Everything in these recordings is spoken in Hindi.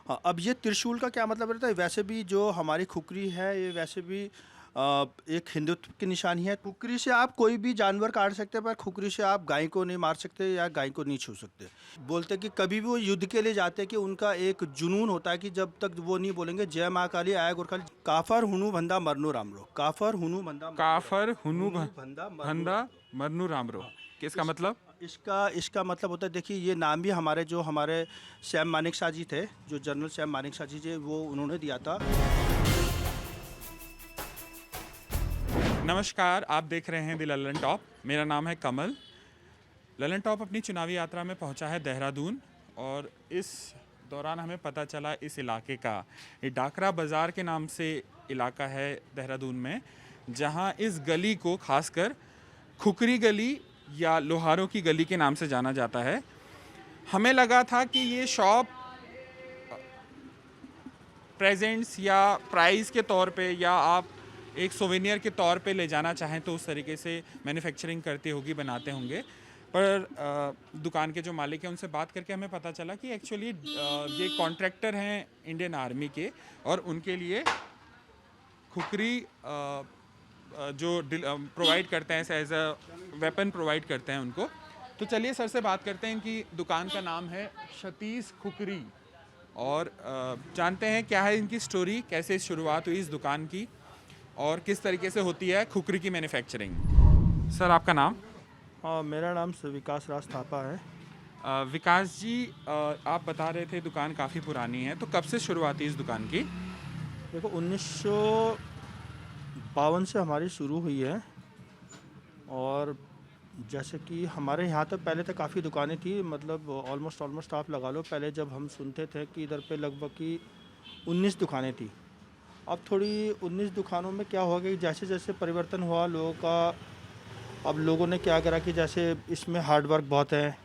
हाँ, अब ये त्रिशूल का क्या मतलब रहता है? वैसे भी जो हमारी खुकरी है ये वैसे भी एक हिंदुत्व की निशानी है। खुकरी से आप कोई भी जानवर काट सकते हैं, पर खुकरी से आप गाय को नहीं मार सकते या गाय को नहीं छू सकते। बोलते हैं कि कभी भी वो युद्ध के लिए जाते हैं कि उनका एक जुनून होता है कि जब तक वो नहीं बोलेंगे जय माँ काली आया गोरखाली, काफर हुनु भंदा मरनु रामरो, काफर हुनु भंदा मरनु काफर रामरो, हुनु हुनु भंदा मरनु हंदा रामरो। मरनू रामरो। हाँ, किसका इस मतलब? इसका इसका मतलब होता है, देखिए ये नाम भी हमारे सैम मानेकशॉ जी थे, जो जनरल सैम मानेकशॉ जी थे वो उन्होंने दिया था। नमस्कार, आप देख रहे हैं द ललन टॉप। मेरा नाम है कमल। ललन टॉप अपनी चुनावी यात्रा में पहुंचा है देहरादून, और इस दौरान हमें पता चला इस इलाके का, ये डाकरा बाज़ार के नाम से इलाका है देहरादून में, जहां इस गली को खासकर खुकरी गली या लोहारों की गली के नाम से जाना जाता है। हमें लगा था कि ये शॉप प्रेजेंट्स या प्राइस के तौर पे या आप एक सोवेनियर के तौर पे ले जाना चाहें तो उस तरीके से मैन्युफैक्चरिंग करती होगी, बनाते होंगे। पर दुकान के जो मालिक हैं उनसे बात करके हमें पता चला कि एक्चुअली ये कॉन्ट्रैक्टर हैं इंडियन आर्मी के, और उनके लिए खुकरी जो प्रोवाइड करते हैं एज अ वेपन प्रोवाइड करते हैं उनको। तो चलिए सर से बात करते हैं। इनकी दुकान का नाम है सतीश खुकरी, और जानते हैं क्या है इनकी स्टोरी, कैसे शुरुआत हुई इस दुकान की और किस तरीके से होती है खुकरी की मैन्युफैक्चरिंग। सर आपका नाम? हाँ, मेरा नाम विकास राज थापा है। विकास जी, आप बता रहे थे दुकान काफ़ी पुरानी है, तो कब से शुरुआत हुई इस दुकान की? देखो 1952 से हमारी शुरू हुई है, और जैसे कि हमारे यहाँ तो पहले तो काफ़ी दुकानें थी, मतलब ऑलमोस्ट आप लगा लो, पहले जब हम सुनते थे कि इधर पे लगभग की 19 दुकानें थी। अब थोड़ी 19 दुकानों में क्या हुआ कि जैसे जैसे परिवर्तन हुआ लोगों का, अब लोगों ने क्या करा कि जैसे इसमें हार्ड वर्क बहुत है,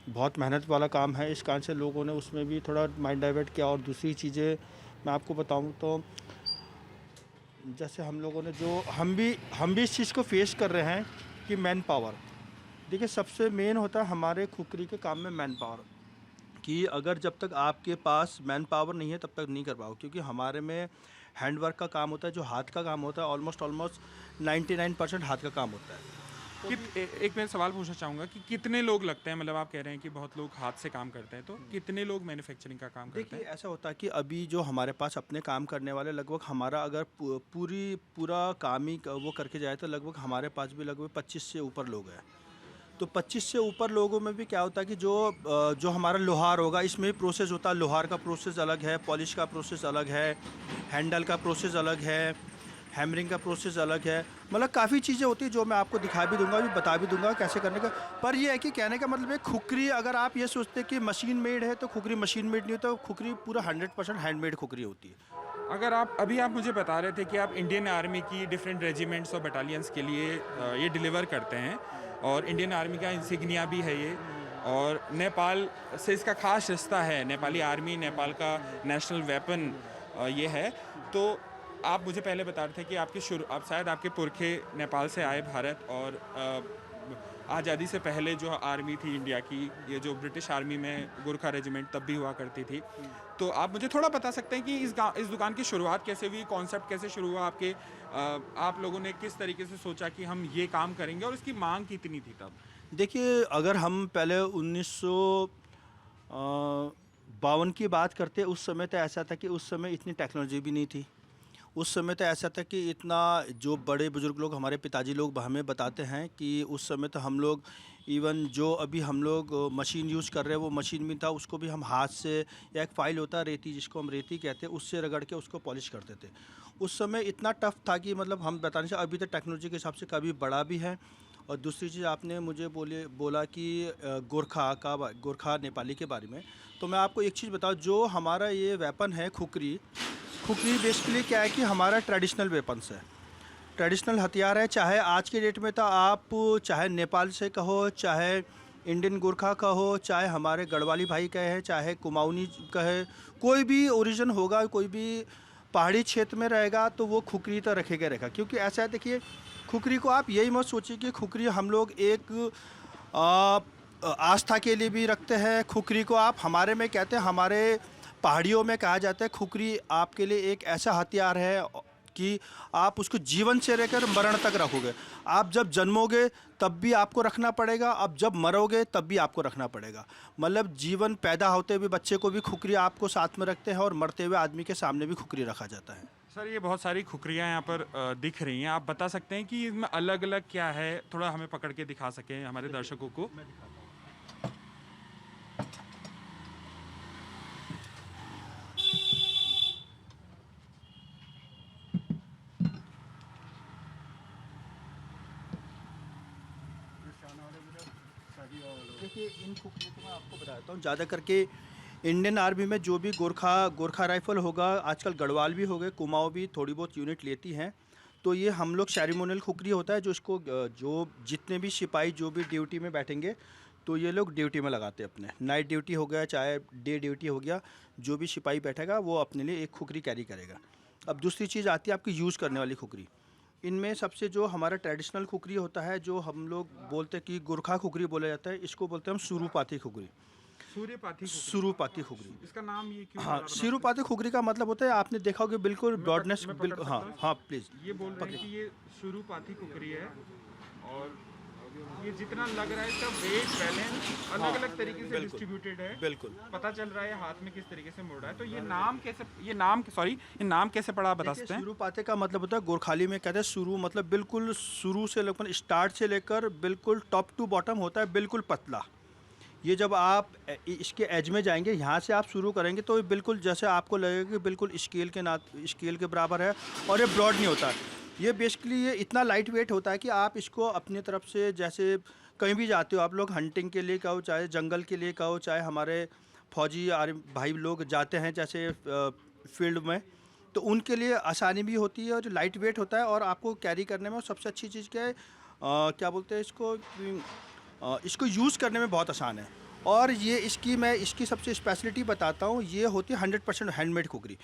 बहुत मेहनत वाला काम है, इस कारण से लोगों ने उसमें भी थोड़ा माइंड डाइवर्ट किया। और दूसरी चीज़ें मैं आपको बताऊं तो जैसे हम लोगों ने जो हम भी इस चीज़ को फेस कर रहे हैं कि मैन पावर, देखिए सबसे मेन होता है हमारे खुकरी के काम में मैन पावर, कि अगर जब तक आपके पास मैन पावर नहीं है तब तक नहीं कर पाओगे, क्योंकि हमारे में हैंड वर्क का काम होता है, जो हाथ का काम होता है ऑलमोस्ट 99% हाथ का काम होता है। तो एक मैं सवाल पूछना चाहूँगा कि कितने लोग लगते हैं, मतलब आप कह रहे हैं कि बहुत लोग हाथ से काम करते हैं, तो कितने लोग मैन्युफैक्चरिंग का काम करते देखिए हैं? ऐसा होता है कि अभी जो हमारे पास अपने काम करने वाले लगभग, हमारा अगर पूरा काम ही वो करके जाए तो लगभग हमारे पास भी लगभग 25 से ऊपर लोग हैं। तो 25 से ऊपर लोगों में भी क्या होता है कि जो हमारा लोहार होगा, इसमें भी प्रोसेस होता है। लोहार का प्रोसेस अलग है, पॉलिश का प्रोसेस अलग है, हैंडल का प्रोसेस अलग है, हैमरिंग का प्रोसेस अलग है, मतलब काफ़ी चीज़ें होती हैं जो मैं आपको दिखा भी दूंगा, भी बता भी दूंगा कैसे करने का। पर ये है कि कहने का मतलब है, खुकरी अगर आप ये सोचते हैं कि मशीन मेड है तो खुकरी मशीन मेड नहीं होता, खुकरी पूरा 100% हैंडमेड खुकरी होती है। अगर आप मुझे बता रहे थे कि आप इंडियन आर्मी की डिफरेंट रेजिमेंट्स और बटालियंस के लिए ये डिलीवर करते हैं, और इंडियन आर्मी का इंसिग्निया भी है ये, और नेपाल से इसका खास रिश्ता है, नेपाली आर्मी नेपाल का नेशनल वेपन ये है। तो आप मुझे पहले बता रहे थे कि आप शायद आपके पुरखे नेपाल से आए भारत, और आज़ादी से पहले जो आर्मी थी इंडिया की, ये जो ब्रिटिश आर्मी में गोरखा रेजिमेंट तब भी हुआ करती थी। तो आप मुझे थोड़ा बता सकते हैं कि इस दुकान की शुरुआत कैसे हुई, कॉन्सेप्ट कैसे शुरू हुआ आपके, आप लोगों ने किस तरीके से सोचा कि हम ये काम करेंगे, और इसकी मांग कितनी थी तब? देखिए अगर हम पहले 1952 की बात करते, उस समय तो ऐसा था कि उस समय इतनी टेक्नोलॉजी भी नहीं थी। उस समय तो ऐसा था कि इतना, जो बड़े बुजुर्ग लोग हमारे पिताजी लोग हमें बताते हैं कि उस समय तो हम लोग इवन जो अभी हम लोग मशीन यूज़ कर रहे हैं वो मशीन भी था, उसको भी हम हाथ से, या एक फाइल होता है रेती जिसको हम रेती कहते हैं, उससे रगड़ के उसको पॉलिश करते थे। उस समय इतना टफ था कि मतलब हम बताने से, अभी तो टेक्नोलॉजी के हिसाब से कभी बड़ा भी है। और दूसरी चीज़ आपने मुझे बोला कि गोरखा नेपाली के बारे में, तो मैं आपको एक चीज़ बताऊँ, जो हमारा ये वेपन है खुकरी, खुकरी बेसिकली क्या है कि हमारा ट्रेडिशनल वेपन्स है, ट्रेडिशनल हथियार है। चाहे आज के डेट में तो आप चाहे नेपाल से कहो, चाहे इंडियन गोरखा कहो, चाहे हमारे गढ़वाली भाई कहे, चाहे कुमाऊनी कहे, कोई भी ओरिजिन होगा, कोई भी पहाड़ी क्षेत्र में रहेगा तो वो खुकरी तो रखेगा रखा। क्योंकि ऐसा है, देखिए खुकरी को आप यही मत सोचिए कि खुकरी हम लोग एक आस्था के लिए भी रखते हैं। खुकरी को आप, हमारे में कहते हैं, हमारे पहाड़ियों में कहा जाता है खुकरी आपके लिए एक ऐसा हथियार है कि आप उसको जीवन से लेकर मरण तक रखोगे। आप जब जन्मोगे तब भी आपको रखना पड़ेगा, अब जब मरोगे तब भी आपको रखना पड़ेगा। मतलब जीवन पैदा होते हुए बच्चे को भी खुकरी आपको साथ में रखते हैं और मरते हुए आदमी के सामने भी खुकरी रखा जाता है। सर ये बहुत सारी खुकरियाँ यहाँ पर दिख रही हैं, आप बता सकते हैं कि इसमें अलग अलग क्या है, थोड़ा हमें पकड़ के दिखा सकें हमारे दर्शकों को। देखिए इन खुकरियों को मैं आपको बताता हूँ, ज़्यादा करके इंडियन आर्मी में जो भी गोरखा राइफल होगा, आजकल गढ़वाल भी हो गए, कुमाऊँ भी थोड़ी बहुत यूनिट लेती हैं। तो ये हम लोग सेरेमोनियल खुकरी होता है जो इसको जो जितने भी सिपाही जो भी ड्यूटी में बैठेंगे तो ये लोग ड्यूटी में लगाते हैं अपने। नाइट ड्यूटी हो गया चाहे डे ड्यूटी हो गया, जो भी सिपाही बैठेगा वो अपने लिए एक खुकरी कैरी करेगा। अब दूसरी चीज़ आती है आपकी यूज़ करने वाली खुकरी। इनमें सबसे जो हमारा ट्रेडिशनल खुकरी होता है, जो हम लोग बोलते हैं कि गोरखा खुकरी बोला जाता है, इसको बोलते हैं हम सुरूपाती खुकरी। सूर्यपाती खुकरी, सुरूपाती खुकरी, इसका नाम ये क्यों हाँ, पड़ा? सिरुपाती खुकरी का मतलब होता है, आपने देखा होगा बिल्कुल ब्रॉडनेस, मैं पकड़ बिल्कुल, हाँ सकता हूँ? हाँ प्लीज़। ये बोल रहे हैं कि ये शुरूपाती कुकरी है और ये जितना लग रहा है इसका वेट बैलेंस अलग अलग तरीके से बिल्कुल, डिस्ट्रीब्यूटेड है। बिल्कुल। पता चल रहा है हाथ में किस तरीके से मुड़ रहा है। तो ये नाम कैसे पड़ा, आप बता सकते हैं? शुरूपाते का मतलब होता है, गोरखाली में कहते हैं शुरू, मतलब बिल्कुल शुरू से लेकर स्टार्ट से लेकर बिल्कुल टॉप टू बॉटम होता है, बिल्कुल पतला। ये जब आप इसके एज में जाएंगे, यहाँ से आप शुरू करेंगे तो ये बिल्कुल जैसे आपको लगेगा कि बिल्कुल स्केल के बराबर है, और ये ब्रॉड नहीं होता। ये बेसिकली ये इतना लाइट वेट होता है कि आप इसको अपनी तरफ से, जैसे कहीं भी जाते हो आप लोग, हंटिंग के लिए कहो, चाहे जंगल के लिए कहो, चाहे हमारे फौजी भाई लोग जाते हैं जैसे फील्ड में, तो उनके लिए आसानी भी होती है और लाइट वेट होता है। और आपको कैरी करने में सबसे अच्छी चीज़ क्या है, क्या बोलते हैं इसको, इसको यूज़ करने में बहुत आसान है। और ये मैं इसकी सबसे स्पेशलिटी बताता हूँ, ये होती है 100% हैंडमेड खुकरी।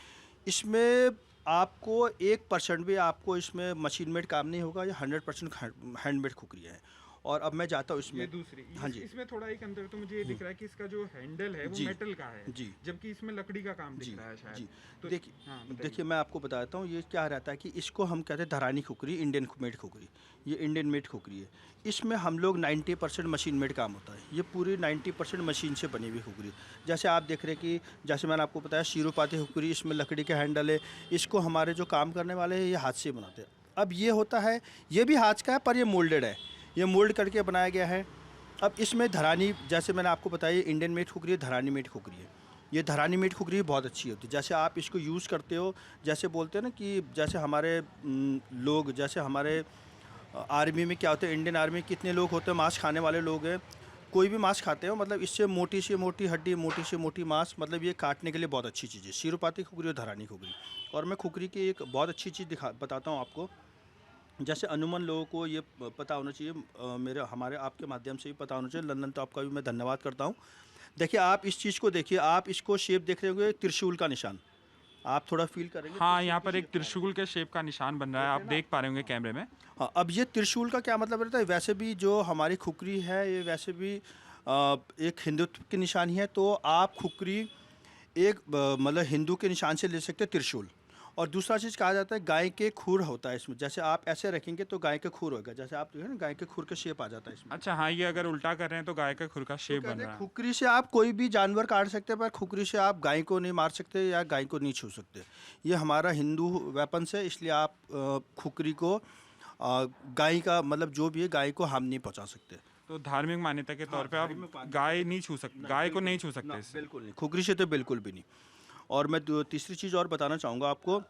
इसमें आपको 1% भी आपको इसमें मशीन मेड काम नहीं होगा, ये 100% हैंडमेड खुकरी है। और अब मैं जाता हूँ इसमें, ये दूसरी, हाँ जी, इसमें थोड़ा एक अंदर तो मुझे ये दिख रहा है कि इसका जो हैंडल है वो जी, मेटल का है, जी, जबकि इसमें लकड़ी का काम दिख जी, रहा है शायद। जी। तो देखिए, हाँ, बताइए। देखिए मैं आपको बताता हूँ, ये क्या रहता है कि इसको हम कहते हैं धरानी खुकरी, इंडियन मेड खुकरी। ये इंडियन मेड खुकरी है। इसमें हम लोग 90% मशीन मेड काम होता है। ये पूरी 90% मशीन से बनी हुई खुकरी। जैसे आप देख रहे हैं कि जैसे मैंने आपको बताया शिरोपाती खुकरी, इसमें लकड़ी का हैंडल है। इसको हमारे जो काम करने वाले हैं ये हाथ से बनाते हैं। अब ये होता है, ये भी हाथ का है पर ये मोल्डेड है, ये मोल्ड करके बनाया गया है। अब इसमें धरानी, जैसे मैंने आपको बताया इंडियन मेड खुकरी है, धरानी मेड खुकरी है। ये धरानी मेड खुकरी बहुत अच्छी होती है। जैसे आप इसको यूज़ करते हो, जैसे बोलते हैं ना कि जैसे हमारे लोग, जैसे हमारे आर्मी में क्या होता है, इंडियन आर्मी में कितने लोग होते हैं मांस खाने वाले लोग हैं, कोई भी मांस खाते हो, मतलब इससे मोटी से मोटी हड्डी, मोटी से मोटी मांस, मतलब ये काटने के लिए बहुत अच्छी चीज़ है, शिरोपाती खुकरी और धरानी खुकरी। और मैं खुकरी की एक बहुत अच्छी चीज़ बताता हूँ आपको। जैसे अनूमन लोगों को ये पता होना चाहिए, हमारे आपके माध्यम से भी पता होना चाहिए, लंदन तो आपका भी मैं धन्यवाद करता हूँ। देखिए आप इस चीज़ को देखिए, आप इसको शेप देख रहे होंगे, त्रिशूल का निशान, आप थोड़ा फील करेंगे। हाँ, यहाँ पर एक त्रिशूल के शेप का निशान बन रहा है, आप देख पा रहे होंगे कैमरे में। हाँ, अब ये त्रिशूल का क्या मतलब रहता है, वैसे भी जो हमारी खुकरी है ये वैसे भी एक हिंदुत्व की निशानी है। तो आप खुकरी एक मतलब हिंदू के निशान से ले सकते हैं, त्रिशूल। और दूसरा चीज़ कहा जाता है गाय के खुर होता है इसमें, जैसे आप ऐसे रखेंगे तो गाय के खुर होगा, जैसे आप देखो ना गाय के खुर का शेप आ जाता है इसमें। अच्छा, हाँ, ये अगर उल्टा कर रहे हैं तो गाय का खुर का शेप बन कहते रहा हैं है। खुकरी से आप कोई भी जानवर काट सकते हैं, पर खुकरी से आप गाय को नहीं मार सकते या गाय को नहीं छू सकते। ये हमारा हिंदू वेपन्स है, इसलिए आप खुकरी को गाय का मतलब जो भी है गाय को हार्म नहीं पहुंचा सकते। तो धार्मिक मान्यता के तौर पे आप गाय नहीं छू सकते, गाय को नहीं छू सकते इससे। बिल्कुल नहीं, खुकरी से तो बिल्कुल भी नहीं। और मैं तीसरी चीज़ और बताना चाहूँगा आपको,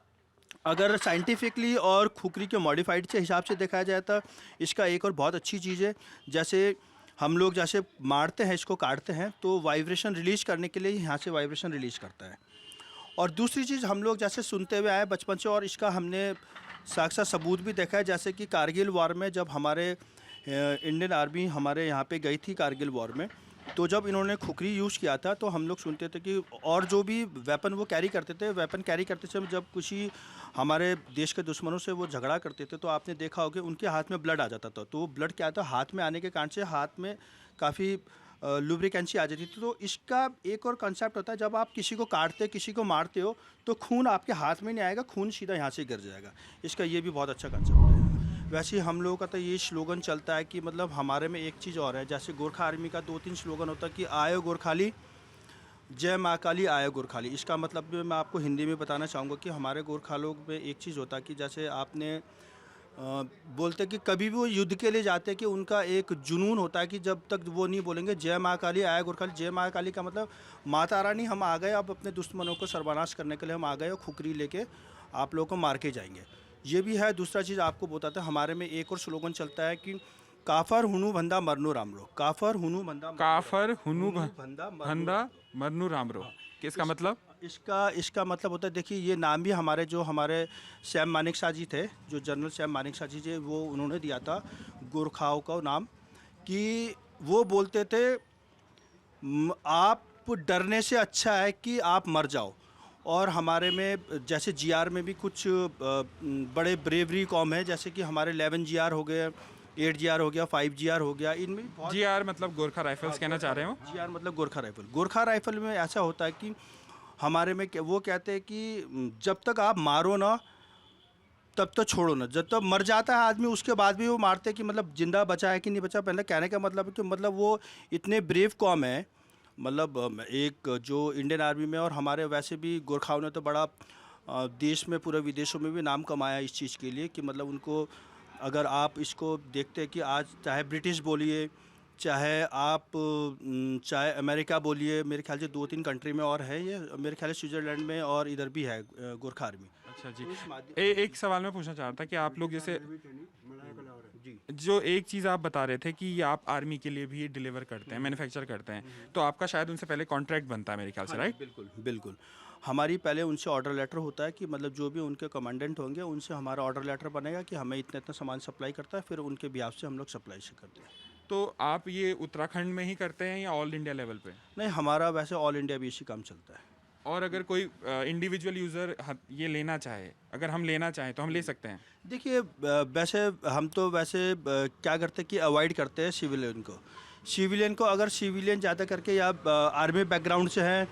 अगर साइंटिफिकली और खुकरी के मॉडिफाइड के हिसाब से देखा जाए तो इसका एक और बहुत अच्छी चीज़ है, जैसे हम लोग जैसे मारते हैं, इसको काटते हैं तो वाइब्रेशन रिलीज़ करने के लिए यहाँ से वाइब्रेशन रिलीज़ करता है। और दूसरी चीज़ हम लोग जैसे सुनते हुए आए बचपन से, और इसका हमने साक्षात सबूत भी देखा है, जैसे कि कारगिल वॉर में जब हमारे इंडियन आर्मी हमारे यहाँ पे गई थी कारगिल वॉर में, तो जब इन्होंने खुकरी यूज़ किया था तो हम लोग सुनते थे कि, और जो भी वेपन वो कैरी करते थे, वेपन कैरी करते समय जब किसी हमारे देश के दुश्मनों से वो झगड़ा करते थे तो आपने देखा होगा उनके हाथ में ब्लड आ जाता था। तो वो ब्लड क्या था, हाथ में आने के कारण से हाथ में काफ़ी लुब्रिकेंसी आ जाती थी। तो इसका एक और कंसेप्ट होता है, जब आप किसी को काटते किसी को मारते हो तो खून आपके हाथ में नहीं आएगा, खून सीधा यहाँ से गिर जाएगा। इसका ये भी बहुत अच्छा कंसेप्ट है। वैसे ही हम लोगों का तो ये स्लोगन चलता है कि मतलब हमारे में एक चीज़ और है, जैसे गोरखा आर्मी का 2-3 स्लोगन होता है कि आयो गोरखाली, जय माँ काली, आयो गोरखाली। इसका मतलब भी मैं आपको हिंदी में बताना चाहूँगा कि हमारे गोरखा लोग में एक चीज़ होता है कि जैसे आपने बोलते कि कभी भी वो युद्ध के लिए जाते हैं कि उनका एक जुनून होता है कि जब तक वो नहीं बोलेंगे जय माँ काली, आया गोरखाली। जय माँ काली का मतलब माता रानी हम आ गए, अब अपने दुश्मनों को सर्वनाश करने के लिए हम आ गए और खुकरी लेके आप लोगों को मार के जाएंगे। ये भी है। दूसरा चीज़ आपको बताते हैं, हमारे में एक और स्लोगन चलता है कि काफर हुनु भंदा मरनो रामरो। काफर हुनु भंदा काफर हुनु भंदा भंदा मरनु रामरो, किसका मतलब? इसका मतलब होता है, देखिए ये नाम भी हमारे सैम मानेकशॉ जी थे, जो जनरल सैम मानेकशॉ जी थे, वो उन्होंने दिया था गोरखाओं का नाम। कि वो बोलते थे आप डरने से अच्छा है कि आप मर जाओ। और हमारे में जैसे जीआर में भी कुछ बड़े ब्रेवरी कॉम है, जैसे कि हमारे 11 जीआर हो गए, 8 जीआर हो गया, 5 जीआर हो गया। इनमें बहुत जीआर मतलब गोरखा राइफल्स कहना चाह रहे हो? जीआर मतलब गोरखा राइफल। गोरखा राइफल में ऐसा होता है कि हमारे में वो कहते हैं कि जब तक आप मारो ना तब तक छोड़ो ना। जब तक मर जाता है आदमी उसके बाद भी वो मारते हैं कि मतलब जिंदा बचा है कि नहीं बचा। पहले कहने का मतलब है कि मतलब वो इतने ब्रेव कॉम है। मतलब एक जो इंडियन आर्मी में और हमारे वैसे भी गोरखाओं ने तो बड़ा देश में पूरे विदेशों में भी नाम कमाया इस चीज़ के लिए कि मतलब उनको, अगर आप इसको देखते हैं कि आज चाहे ब्रिटिश बोलिए, चाहे अमेरिका बोलिए, मेरे ख्याल से 2-3 कंट्री में और है ये, मेरे ख्याल से स्विट्ज़रलैंड में और इधर भी है गोरखा आर्मी। अच्छा जी। एक सवाल मैं पूछना चाह रहा था कि आप लोग जैसे जी जो एक चीज़ आप बता रहे थे कि आप आर्मी के लिए भी डिलीवर करते हैं, मैन्युफैक्चर करते हैं, तो आपका शायद उनसे पहले कॉन्ट्रैक्ट बनता है मेरे ख्याल से, राइट? बिल्कुल बिल्कुल। हमारी पहले उनसे ऑर्डर लेटर होता है कि मतलब जो भी उनके कमांडेंट होंगे उनसे हमारा ऑर्डर लेटर बनेगा कि हमें इतना इतना सामान सप्लाई करता है, फिर उनके बिहाफ से हम लोग सप्लाई से करते हैं। तो आप ये उत्तराखंड में ही करते हैं या ऑल इंडिया लेवल पे? नहीं, हमारा वैसे ऑल इंडिया भी इसी काम चलता है। और अगर कोई इंडिविजुअल यूज़र ये लेना चाहे, अगर हम लेना चाहें तो हम ले सकते हैं? देखिए वैसे हम तो वैसे क्या करते हैं कि अवॉइड करते हैं सिविलियन को। अगर सिविलियन ज़्यादा करके या आर्मी बैकग्राउंड से हैं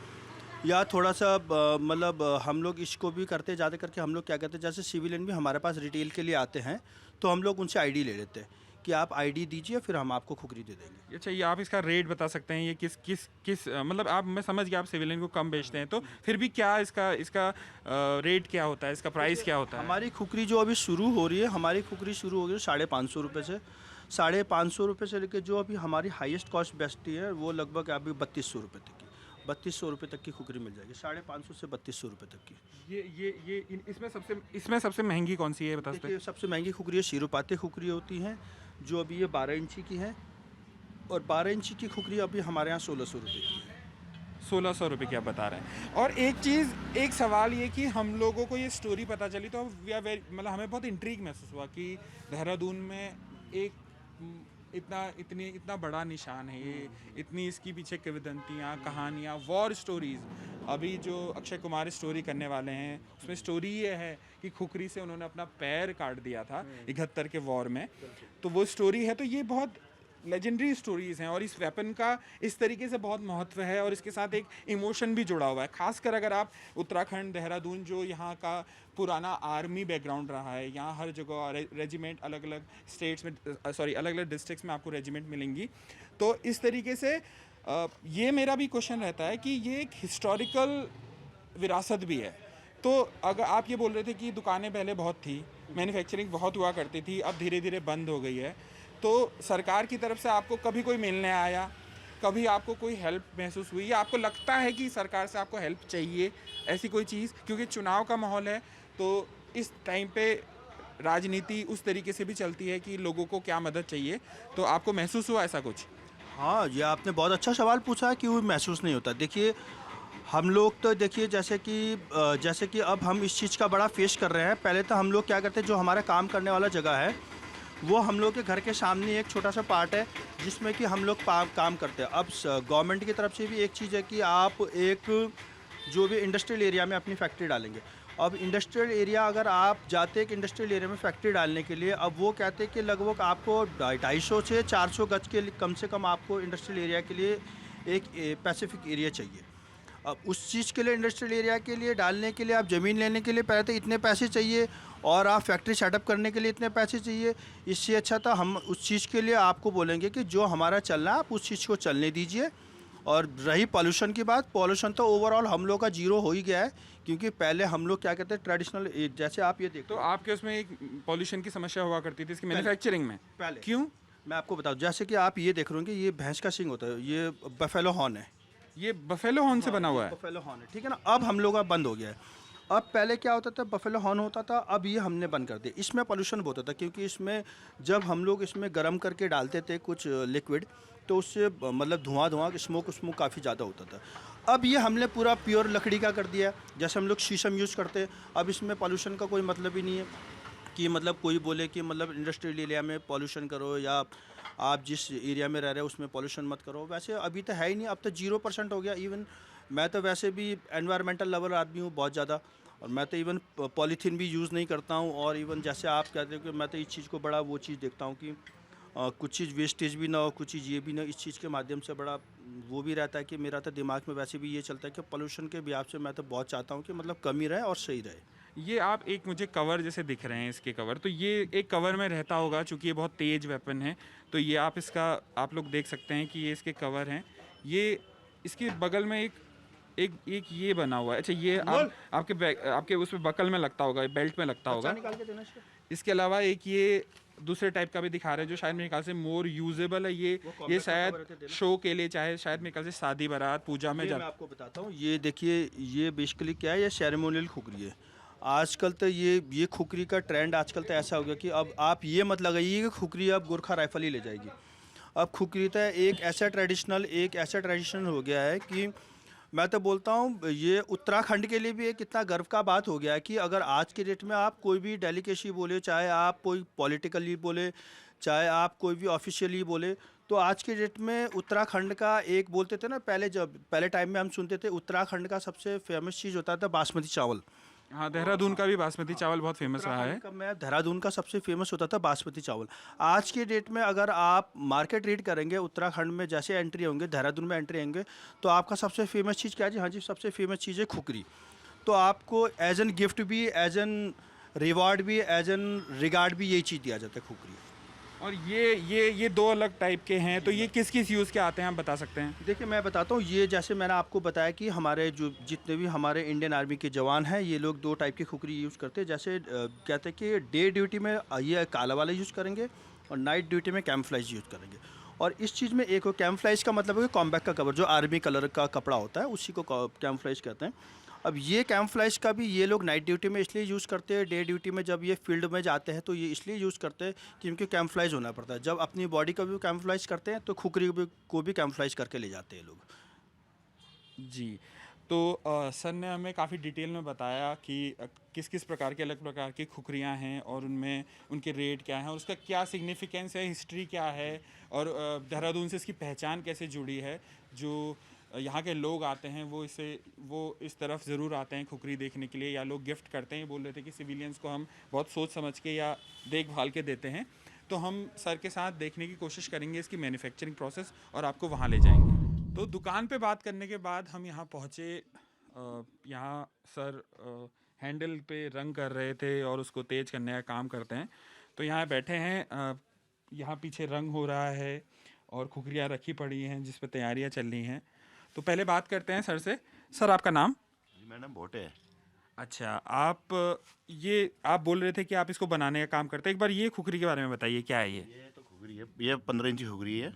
या थोड़ा सा मतलब हम लोग इसको भी करते ज़्यादा करके। हम लोग क्या करते हैं, जैसे सिविलियन भी हमारे पास रिटेल के लिए आते हैं तो हम लोग उनसे आईडी ले लेते हैं कि आप आईडी दीजिए, फिर हम आपको खुकरी दे देंगे। अच्छा, ये आप इसका रेट बता सकते हैं? ये किस मतलब आप, मैं समझ गया आप सिविलियन को कम बेचते हैं, तो फिर भी क्या इसका रेट क्या होता है, इसका प्राइस क्या होता है? हमारी खुकरी जो अभी शुरू हो रही है, 550 रुपये से। 550 रुपये से लेकर जो अभी हमारी हाईएस्ट कॉस्ट बेचती है वो लगभग अभी 3200 रुपये तक की, 3200 रुपये तक की खुकरी मिल जाएगी। 550 से 3200 रुपये तक की। इसमें सबसे महंगी कौन सी है, बता सकते हैं? देखिए सबसे महंगी खुकरी है शीरोपाते खुकरी होती हैं, जो अभी ये 12 इंची की है। और 12 इंची की खुकरी अभी हमारे यहाँ 1600 रुपये की है। 1600 रुपये की आप बता रहे हैं। और एक सवाल ये कि हम लोगों को ये स्टोरी पता चली तो वी आर वेरी, मतलब हमें बहुत इंट्रीग महसूस हुआ कि देहरादून में एक इतना बड़ा निशान है ये, इतनी इसके पीछे किंवदंतियाँ, कहानियाँ, वॉर स्टोरीज़। अभी जो अक्षय कुमार स्टोरी करने वाले हैं उसमें स्टोरी ये है कि खुकरी से उन्होंने अपना पैर काट दिया था 71 के वॉर में, तो वो स्टोरी है। तो ये बहुत लेजेंडरी स्टोरीज़ हैं और इस वेपन का इस तरीके से बहुत महत्व है और इसके साथ एक इमोशन भी जुड़ा हुआ है। खासकर अगर आप उत्तराखंड, देहरादून, जो यहाँ का पुराना आर्मी बैकग्राउंड रहा है, यहाँ हर जगह रेजिमेंट, अलग अलग स्टेट्स में, अलग अलग डिस्ट्रिक्ट्स में आपको रेजिमेंट मिलेंगी। तो इस तरीके से ये मेरा भी क्वेश्चन रहता है कि ये एक हिस्टोरिकल विरासत भी है। तो अगर आप ये बोल रहे थे कि दुकानें पहले बहुत थी, मैन्युफैक्चरिंग बहुत हुआ करती थी, अब धीरे धीरे बंद हो गई है, तो सरकार की तरफ से आपको कभी कोई मिलने आया, कभी आपको कोई हेल्प महसूस हुई, या आपको लगता है कि सरकार से आपको हेल्प चाहिए, ऐसी कोई चीज़? क्योंकि चुनाव का माहौल है तो इस टाइम पे राजनीति उस तरीके से भी चलती है कि लोगों को क्या मदद चाहिए, तो आपको महसूस हुआ ऐसा कुछ? हाँ, ये आपने बहुत अच्छा सवाल पूछा है कि वो महसूस नहीं होता। देखिए हम लोग तो देखिए जैसे कि अब हम इस चीज़ का बड़ा फेस कर रहे हैं। पहले तो हम लोग क्या करते हैं, जो हमारा काम करने वाला जगह है वो हम लोग के घर के सामने एक छोटा सा पार्ट है जिसमें कि हम लोग काम करते हैं। अब गवर्नमेंट की तरफ से भी एक चीज़ है कि आप एक जो भी इंडस्ट्रियल एरिया में अपनी फैक्ट्री डालेंगे। अब इंडस्ट्रियल एरिया अगर आप जाते एक इंडस्ट्रियल एरिया में फैक्ट्री डालने के लिए, अब वो कहते हैं कि लगभग आपको 250 से 400 गज के कम से कम आपको इंडस्ट्रियल एरिया के लिए एक पैसिफिक एरिया चाहिए। अब उस चीज़ के लिए इंडस्ट्रियल एरिया के लिए डालने के लिए आप ज़मीन लेने के लिए पहले तो इतने पैसे चाहिए, और आप फैक्ट्री सेटअप करने के लिए इतने पैसे चाहिए। इससे अच्छा था हम उस चीज़ के लिए आपको बोलेंगे कि जो हमारा चलना है आप उस चीज़ को चलने दीजिए। और रही पॉल्यूशन की बात, पॉल्यूशन तो ओवरऑल हम लोग का जीरो हो ही गया है, क्योंकि पहले हम लोग क्या कहते हैं ट्रेडिशनल, जैसे आप ये देखो तो आपके उसमें एक पॉल्यूशन की समस्या हुआ करती थी इसकी मैन्युफैक्चरिंग में, पहले क्यों? मैं आपको बताऊं, जैसे कि आप ये देख रहे होंगे ये भैंस का सिंग होता है, ये बफेलो हॉर्न है। ये बफेलो हॉर्न से बना हुआ है। बफेलो हॉर्न है, ठीक है ना। अब हम लोग का बंद हो गया है। अब पहले क्या होता था, बफेलो हॉर्न होता था, अब ये हमने बंद कर दिया। इसमें पोल्यूशन बहुत होता था, क्योंकि इसमें जब हम लोग इसमें गर्म करके डालते थे कुछ लिक्विड, तो उससे मतलब धुआं स्मोक काफ़ी ज़्यादा होता था। अब ये हमने पूरा प्योर लकड़ी का कर दिया, जैसे हम लोग शीशम यूज़ करते हैं। अब इसमें पोल्यूशन का कोई मतलब ही नहीं है कि मतलब कोई बोले कि मतलब इंडस्ट्रियल एरिया में पॉल्यूशन करो, या आप जिस एरिया में रह रहे हो उसमें पॉल्यूशन मत करो। वैसे अभी तो है ही नहीं, अब तो 0% हो गया। इवन मैं तो वैसे भी एनवायरमेंटल लवर आदमी हूँ बहुत ज़्यादा, और मैं तो इवन पॉलीथीन भी यूज़ नहीं करता हूँ। और इवन जैसे आप कहते हो कि मैं तो इस चीज़ को बड़ा वो चीज़ देखता हूँ कि कुछ चीज़ वेस्टेज भी ना हो, कुछ चीज़ ये भी ना, इस चीज़ के माध्यम से बड़ा वो भी रहता है कि मेरा तो दिमाग में वैसे भी ये चलता है कि पोल्यूशन के हिसाब से मैं तो बहुत चाहता हूँ कि मतलब कमी रहे और सही रहे। ये आप एक मुझे कवर जैसे दिख रहे हैं इसके कवर, तो ये एक कवर में रहता होगा चूंकि ये बहुत तेज वेपन है। तो ये आप इसका आप लोग देख सकते हैं कि ये इसके कवर हैं। ये इसके बगल में एक ये बना हुआ है। अच्छा, ये आपके उसमें बकल में लगता होगा, बेल्ट में लगता होगा। निकाल के देना इसको। इसके अलावा एक ये दूसरे टाइप का भी दिखा रहे हैं जो शायद मेरे ख्याल से मोर यूजेबल है। ये combat का शायद cover रहते देना। शो के लिए, चाहे शायद मेरे ख्याल से शादी बारात पूजा में ये जा। मैं आपको बताता हूँ, ये देखिए, ये बेसिकली क्या है, ये सेरेमोनियल खुकरी है। आजकल तो ये खुकरी का ट्रेंड आजकल तो ऐसा हो गया कि अब आप ये मत लगाइए कि खुकरी अब गोरखा राइफल ही ले जाएगी। अब खुकरी तो एक ऐसा ट्रेडिशन हो गया है कि मैं तो बोलता हूँ ये उत्तराखंड के लिए भी एक इतना गर्व का बात हो गया है कि अगर आज के डेट में आप कोई भी डेलीकेसी बोले, चाहे आप कोई पॉलिटिकली बोले, चाहे आप कोई भी ऑफिशियली बोले, तो आज के डेट में उत्तराखंड का एक बोलते थे ना, पहले टाइम में हम सुनते थे उत्तराखंड का सबसे फेमस चीज़ होता था बासमती चावल। हाँ, देहरादून का भी बासमती चावल बहुत फेमस रहा है। उत्तराखंड का, मैं देहरादून का सबसे फेमस होता था बासमती चावल। आज के डेट में अगर आप मार्केट रीड करेंगे उत्तराखंड में, जैसे एंट्री होंगे देहरादून में एंट्री होंगे, तो आपका सबसे फेमस चीज़ क्या है जी? हाँ जी, सबसे फेमस चीज़ है खुकरी। तो आपको एज एन गिफ्ट भी, एज एन रिवार्ड भी, एज एन रिगार्ड भी यही चीज़ दिया जाता है, खुकरी। और ये दो अलग टाइप के हैं, तो ये किस किस यूज़ के आते हैं आप बता सकते हैं? देखिए मैं बताता हूँ, ये जैसे मैंने आपको बताया कि हमारे जो जितने भी हमारे इंडियन आर्मी के जवान हैं, ये लोग 2 टाइप की खुकरी यूज़ करते हैं। जैसे कहते हैं कि डे ड्यूटी में ये काला वाला यूज़ करेंगे, और नाइट ड्यूटी में कैमफ्लाइज यूज़ करेंगे। और इस चीज़ में एक कैमफ्लाइज का मतलब है कि कॉम्बैट का कवर, जो आर्मी कलर का कपड़ा होता है उसी को कैमफ्लाइज कहते हैं। अब ये कैमफ्लाइज का भी ये लोग नाइट ड्यूटी में इसलिए यूज़ करते हैं, डे ड्यूटी में जब ये फील्ड में जाते हैं तो ये इसलिए यूज़ करते हैं क्योंकि कैमफ्लाइज होना पड़ता है। जब अपनी बॉडी का भी कैमफ्लाइज करते हैं तो खुकरी को भी कैमफ्लाइज करके ले जाते हैं लोग। जी। तो सर ने हमें काफ़ी डिटेल में बताया कि किस किस प्रकार के अलग प्रकार की खुकरियाँ हैं और उनमें उनके रेट क्या हैं और उसका क्या सिग्निफिकेंस है, हिस्ट्री क्या है, और देहरादून से इसकी पहचान कैसे जुड़ी है। जो यहाँ के लोग आते हैं वो इस तरफ ज़रूर आते हैं खुकरी देखने के लिए, या लोग गिफ्ट करते हैं। बोल रहे थे कि सिविलियंस को हम बहुत सोच समझ के या देखभाल के देते हैं। तो हम सर के साथ देखने की कोशिश करेंगे इसकी मैन्युफैक्चरिंग प्रोसेस और आपको वहाँ ले जाएंगे। तो दुकान पे बात करने के बाद हम यहाँ पहुँचे। यहाँ सर हैंडल पे रंग कर रहे थे और उसको तेज करने का काम करते हैं। तो यहाँ बैठे हैं, यहाँ पीछे रंग हो रहा है और खुकरियाँ रखी पड़ी हैं जिस पे तैयारियाँ चल रही हैं। तो पहले बात करते हैं सर से। सर, आपका नाम? जी, मेरा नाम भोटे है। अच्छा, आप बोल रहे थे कि आप इसको बनाने का काम करते हैं। एक बार ये खुकरी के बारे में बताइए, क्या है ये? ये तो खुगरी है, ये 15 इंची खुगरी है।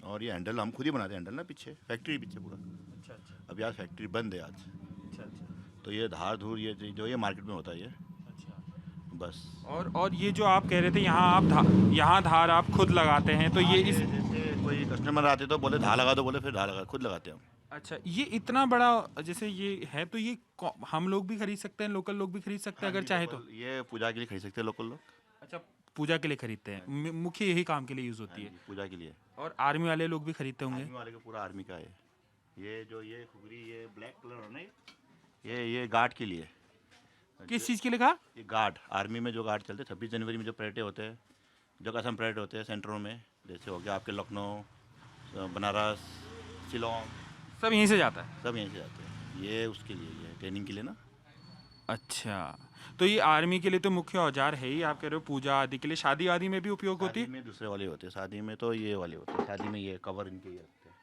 और ये हैंडल हम खुद ही बनाते हैं, हैंडल ना पीछे फैक्ट्री पीछे पूरा। अच्छा अच्छा अब आज फैक्ट्री बंद है आज। अच्छा अच्छा तो ये धार धूर ये जो ये मार्केट में होता है ये अच्छा। बस। और ये जो आप कह रहे थे यहाँ यहाँ धार आप खुद लगाते हैं, तो ये इस जैसे कोई कस्टमर आते तो बोले धार लगा दो, बोले फिर धार लगा खुद लगाते हैं हम। अच्छा, ये इतना बड़ा जैसे ये है, तो ये हम लोग भी खरीद सकते हैं, लोकल लोग भी खरीद सकते हैं अगर चाहे तो? ये पूजा के लिए खरीद सकते हैं लोकल लोग। अच्छा, पूजा के लिए खरीदते हैं, मुख्य यही काम के लिए यूज़ होती है। पूजा के लिए। और आर्मी वाले लोग भी खरीदते होंगे? आर्मी वाले का पूरा आर्मी का है। ये खुगरी ये ब्लैक कलर है ना, ये गार्ड के लिए। किस चीज़ के लिए कहा? ये गार्ड, आर्मी में जो गार्ड चलते हैं 26 जनवरी में जो परेड होते हैं, जो कसम परेड होते हैं सेंटरों में, जैसे हो गया आपके लखनऊ, बनारस, शिलोंग, सब यहीं से जाता है? सब यहीं से जाते हैं। ये उसके लिए, ये ट्रेनिंग के लिए ना। अच्छा, तो ये आर्मी के लिए तो मुख्य औजार है ही, आप कह रहे हो पूजा आदि के लिए, शादी आदि में भी उपयोग होती शादी है? में दूसरे वाले होते हैं, शादी में तो ये वाले होते हैं। शादी में ये कवर इनके ये होते हैं।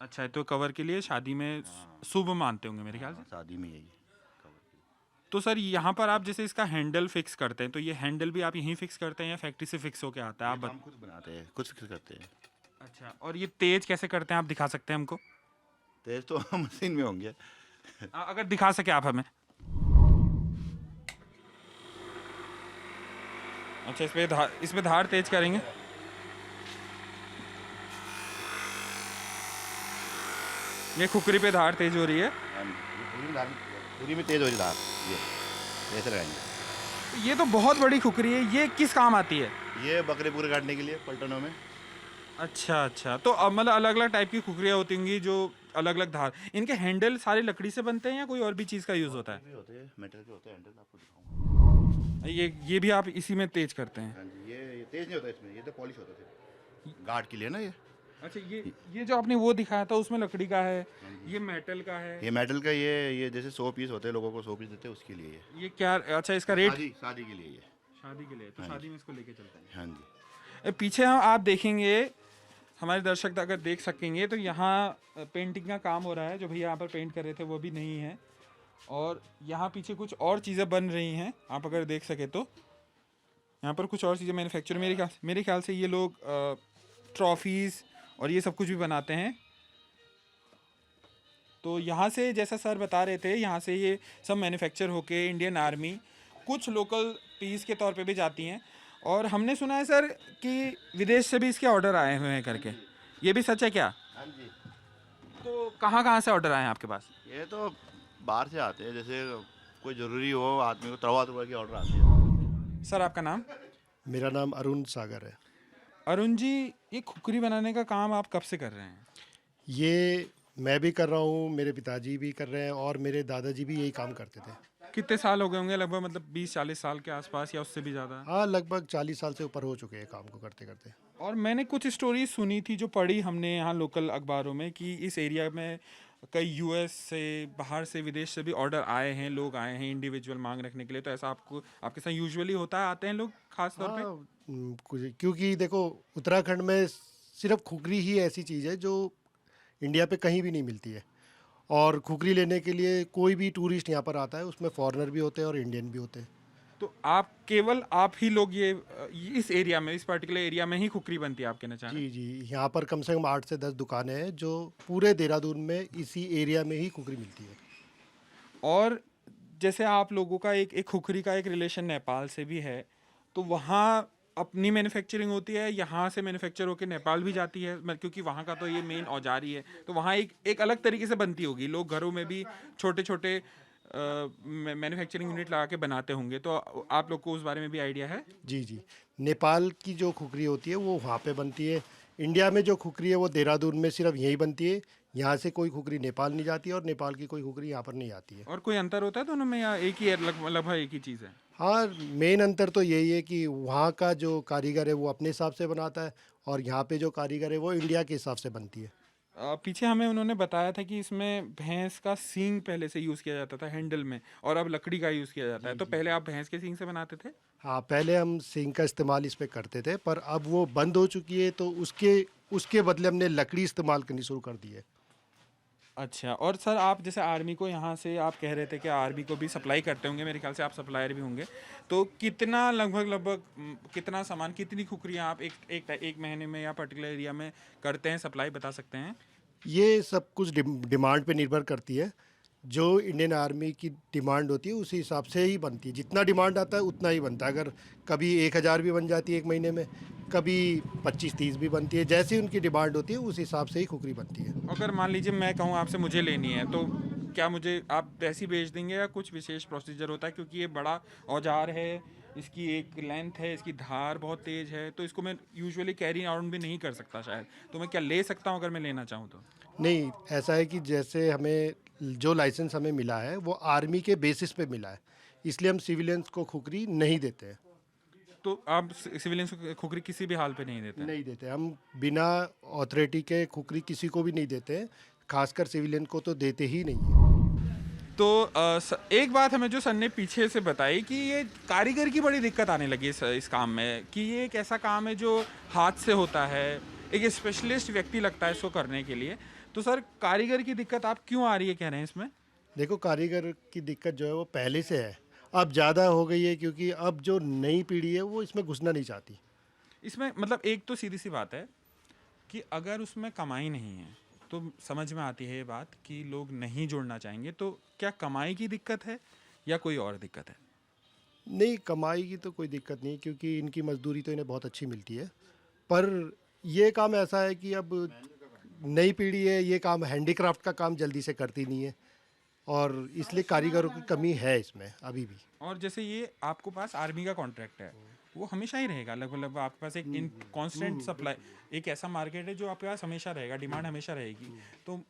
अच्छा, तो कवर के लिए शादी में शुभ मानते होंगे मेरे ख्याल से। शादी में यही कवर के लिए। तो सर यहाँ पर आप जैसे इसका हैंडल फिक्स करते हैं, तो ये हैंडल भी आप यहीं फिक्स करते हैं या फैक्ट्री से फिक्स होके आता है? आप हम खुद बनाते हैं, खुद फिक्स करते हैं। अच्छा, और ये तेज कैसे करते हैं, आप दिखा सकते हैं हमको? तेज तो मशीन में होंगे। अगर दिखा सके आप हमें। अच्छा, इसमें धार तेज करेंगे। ये खुकरी पे धार तेज हो रही है। पूरी में तेज हो जाता है। ये ऐसे लगाएंगे। ये तो बहुत बड़ी खुकरी है, ये किस काम आती है? ये बकरे पूरे काटने के लिए पलटनों में। अच्छा अच्छा, तो मतलब अलग अलग टाइप की खुकरियाँ होती होंगी जो अलग अलग धार। इनके हैंडल सारे लकड़ी से बनते हैं या कोई और भी चीज़ का यूज़ होता है? भी होते हैं, मेटल के होते हैं हैंडल, आपको दिखाऊंगा। ये भी आप इसी में तेज करते हैं? हाँ जी, ये तेज नहीं होता इसमें, ये तो पॉलिश होता है गार्ड के लिए ना। ये अच्छा, ये जो आपने वो दिखाया था उसमें लकड़ी का है, ये मेटल का है। ये मेटल का, ये जैसे 100 पीस होते हैं, लोगों को 100 पीस देते हैं, उसके लिए ये क्या? अच्छा, इसका रेट? शादी के लिए ये। शादी के लिए, तो शादी में इसको लेके चलते हैं। हाँ जी। पीछे हम आप देखेंगे, हमारे दर्शक अगर देख सकेंगे तो यहाँ पेंटिंग का काम हो रहा है। जो भैया यहाँ पर पेंट कर रहे थे वो भी नहीं है, और यहाँ पीछे कुछ और चीज़ें बन रही हैं। आप अगर देख सके तो यहाँ पर कुछ और चीज़ें मैन्युफैक्चर, मेरे ख्याल से ये लोग ट्रॉफीज़ और ये सब कुछ भी बनाते हैं। तो यहाँ से, जैसा सर बता रहे थे, यहाँ से ये सब मैन्युफैक्चर होके इंडियन आर्मी कुछ लोकल पीस के तौर पे भी जाती हैं। और हमने सुना है सर कि विदेश से भी इसके ऑर्डर आए हुए हैं करके, ये भी सच है क्या? हाँ जी। तो कहाँ से ऑर्डर आए हैं आपके पास? ये तो बाहर से आते हैं, जैसे कोई ज़रूरी हो आदमी को, तवा के ऑर्डर आते हैं। सर आपका नाम? मेरा नाम अरुण सागर है। अरुण जी, ये खुकरी बनाने का काम आप कब से कर रहे हैं? ये मैं भी कर रहा हूँ, मेरे पिताजी भी कर रहे हैं, और मेरे दादाजी भी यही काम करते थे। कितने साल हो गए होंगे लगभग, मतलब 20-40 साल के आसपास या उससे भी ज़्यादा? हाँ, लगभग 40 साल से ऊपर हो चुके हैं काम को करते करते। और मैंने कुछ स्टोरी सुनी थी जो पढ़ी हमने यहाँ लोकल अखबारों में, कि इस एरिया में कई यूएस से, बाहर से, विदेश से भी ऑर्डर आए हैं, लोग आए हैं इंडिविजुअल मांग रखने के लिए। तो ऐसा आपके साथ यूजुअली होता है, आते हैं लोग खास तौर पे? क्योंकि देखो, उत्तराखंड में सिर्फ खुकरी ही ऐसी चीज़ है जो इंडिया पे कहीं भी नहीं मिलती है। और खुकरी लेने के लिए कोई भी टूरिस्ट यहाँ पर आता है, उसमें फॉरेनर भी होते हैं और इंडियन भी होते हैं। तो आप ही लोग ये इस एरिया में, इस पर्टिकुलर एरिया में ही खुकरी बनती है, आप कहना चाह रहे हैं? जी, यहाँ पर कम से कम 8 से 10 दुकानें हैं जो पूरे देहरादून में इसी एरिया में ही खुकरी मिलती है। और जैसे आप लोगों का एक खुखरी का एक रिलेशन नेपाल से भी है, तो वहाँ अपनी मैन्युफैक्चरिंग होती है, यहाँ से मैन्युफैक्चर होकर नेपाल भी जाती है? क्योंकि वहाँ का तो ये मेन औजार ही है, तो वहाँ एक अलग तरीके से बनती होगी। लोग घरों में भी छोटे छोटे मैन्युफैक्चरिंग यूनिट लगा के बनाते होंगे, तो आप लोग को उस बारे में भी आइडिया है? जी, नेपाल की जो खुकरी होती है वो वहाँ पे बनती है। इंडिया में जो खुकरी है वो देहरादून में सिर्फ यहीं बनती है। यहाँ से कोई खुकरी नेपाल नहीं जाती है और नेपाल की कोई खुकरी यहाँ पर नहीं आती है। और कोई अंतर होता है दोनों में, या एक ही लगभग एक ही चीज़ है? हाँ, मेन अंतर तो यही है कि वहाँ का जो कारीगर है वो अपने हिसाब से बनाता है, और यहाँ पे जो कारीगर है वो इंडिया के हिसाब से बनती है। पीछे हमें उन्होंने बताया था कि इसमें भैंस का सींग पहले से यूज़ किया जाता था हैंडल में, और अब लकड़ी का यूज़ किया जाता है। तो पहले आप भैंस के सींग से बनाते थे? हाँ, पहले हम सींग का इस्तेमाल इस पे करते थे, पर अब वो बंद हो चुकी है, तो उसके बदले हमने लकड़ी इस्तेमाल करनी शुरू कर दी है। अच्छा, और सर आप जैसे आर्मी को यहाँ से, आप कह रहे थे कि आर्मी को भी सप्लाई करते होंगे, मेरे ख्याल से आप सप्लायर भी होंगे, तो कितना लगभग कितना सामान, कितनी खुकरियाँ आप एक महीने में या पर्टिकुलर एरिया में करते हैं सप्लाई, बता सकते हैं? ये सब कुछ डिमांड पे निर्भर करती है। जो इंडियन आर्मी की डिमांड होती है उसी हिसाब से ही बनती है। जितना डिमांड आता है उतना ही बनता है। अगर कभी 1000 भी बन जाती है एक महीने में, कभी 25-30 भी बनती है। जैसी उनकी डिमांड होती है उस हिसाब से ही खुकरी बनती है। अगर मान लीजिए मैं कहूँ आपसे मुझे लेनी है, तो क्या मुझे आप ऐसी बेच देंगे या कुछ विशेष प्रोसीजर होता है? क्योंकि ये बड़ा औजार है, इसकी एक लेंथ है, इसकी धार बहुत तेज है, तो इसको मैं यूजुअली कैरी आउट भी नहीं कर सकता शायद, तो मैं क्या ले सकता हूँ अगर मैं लेना चाहूँ तो? नहीं, ऐसा है कि जैसे हमें जो लाइसेंस हमें मिला है वो आर्मी के बेसिस पे मिला है, इसलिए हम सिविलियंस को खुकरी नहीं देते हैं। तो आप सिविलियंस को खुकरी किसी भी हाल पे नहीं देते? नहीं देते हम, बिना अथॉरिटी के खुकरी किसी को भी नहीं देते हैं, खासकर सिविलियन को तो देते ही नहीं है। तो एक बात हमें जो सर ने पीछे से बताई कि ये कारीगर की बड़ी दिक्कत आने लगी इस काम में, कि ये एक ऐसा काम है जो हाथ से होता है, एक स्पेशलिस्ट व्यक्ति लगता है इसको करने के लिए। तो सर कारीगर की दिक्कत आप क्यों आ रही है कह रहे हैं इसमें? देखो, कारीगर की दिक्कत जो है वो पहले से है, अब ज़्यादा हो गई है क्योंकि अब जो नई पीढ़ी है वो इसमें घुसना नहीं चाहती। इसमें मतलब एक तो सीधी सी बात है कि अगर उसमें कमाई नहीं है तो समझ में आती है ये बात कि लोग नहीं जुड़ना चाहेंगे, तो क्या कमाई की दिक्कत है या कोई और दिक्कत है? नहीं, कमाई की तो कोई दिक्कत नहीं, क्योंकि इनकी मजदूरी तो इन्हें बहुत अच्छी मिलती है। पर ये काम ऐसा है कि अब नई पीढ़ी है, ये काम हैंडीक्राफ्ट का काम जल्दी से करती नहीं है, और इसलिए कारीगरों की कमी है इसमें अभी भी। और जैसे ये आपको पास आर्मी का कॉन्ट्रैक्ट है, वो हमेशा ही रहेगा लगभग आपके पास एक इन कांस्टेंट सप्लाई, एक ऐसा मार्केट है जो आपके पास हमेशा रहेगा, डिमांड हमेशा रहेगी। तो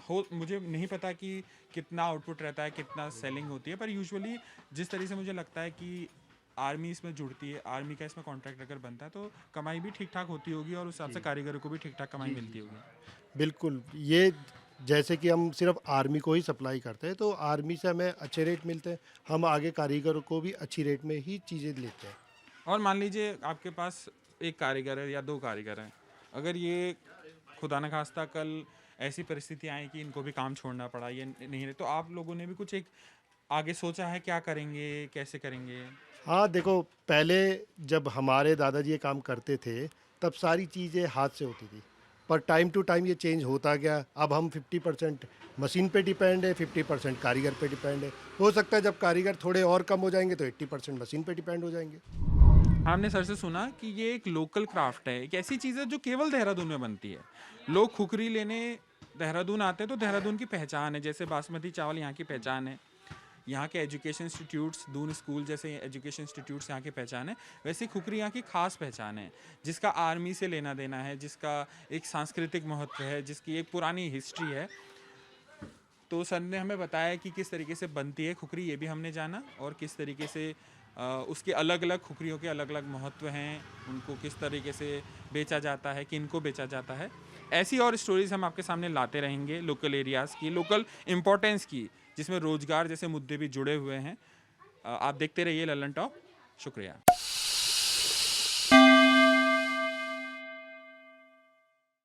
हो मुझे नहीं पता कि कितना आउटपुट रहता है, कितना सेलिंग होती है, पर यूजुअली जिस तरह से मुझे लगता है कि आर्मी इसमें जुड़ती है, आर्मी का इसमें कॉन्ट्रैक्ट अगर बनता है तो कमाई भी ठीक ठाक होती होगी और उस हिसाब से कारीगरों को भी ठीक ठाक कमाई मिलती होगी। बिल्कुल, ये जैसे कि हम सिर्फ आर्मी को ही सप्लाई करते हैं तो आर्मी से हमें अच्छे रेट मिलते हैं, हम आगे कारीगरों को भी अच्छी रेट में ही चीज़ें लेते हैं। और मान लीजिए आपके पास एक कारीगर है या दो कारीगर हैं, अगर ये खुदा न खास्ता कल ऐसी परिस्थिति आई कि इनको भी काम छोड़ना पड़ा, ये नहीं रहे, तो आप लोगों ने भी कुछ एक आगे सोचा है क्या करेंगे, कैसे करेंगे? हाँ, देखो, पहले जब हमारे दादाजी ये काम करते थे तब सारी चीज़ें हाथ से होती थी, पर टाइम टू टाइम ये चेंज होता गया। अब हम 50% मशीन पे डिपेंड है, 50% कारीगर पे डिपेंड है। हो सकता है जब कारीगर थोड़े और कम हो जाएंगे तो 80% मशीन पे डिपेंड हो जाएंगे। हमने सर से सुना कि ये एक लोकल क्राफ्ट है, एक ऐसी चीज़ है जो केवल देहरादून में बनती है। लोग खुकरी लेने देहरादून आते हैं तो देहरादून की पहचान है, जैसे बासमती चावल यहाँ की पहचान है, यहाँ के एजुकेशन इंस्टीट्यूट्स, दून स्कूल जैसे एजुकेशन इंस्टीट्यूट्स यहाँ की पहचान है, वैसे खुकरी यहाँ की खास पहचान है, जिसका आर्मी से लेना देना है, जिसका एक सांस्कृतिक महत्व है, जिसकी एक पुरानी हिस्ट्री है। तो सर ने हमें बताया कि किस तरीके से बनती है खुकरी, ये भी हमने जाना, और किस तरीके से उसके अलग अलग खुकरियों के अलग अलग महत्व हैं, उनको किस तरीके से बेचा जाता है, किनको बेचा जाता है। ऐसी और स्टोरीज हम आपके सामने लाते रहेंगे, लोकल एरियाज़ की, लोकल इम्पोर्टेंस की, जिसमें रोजगार जैसे मुद्दे भी जुड़े हुए हैं। आप देखते रहिए लल्लन टॉप। शुक्रिया।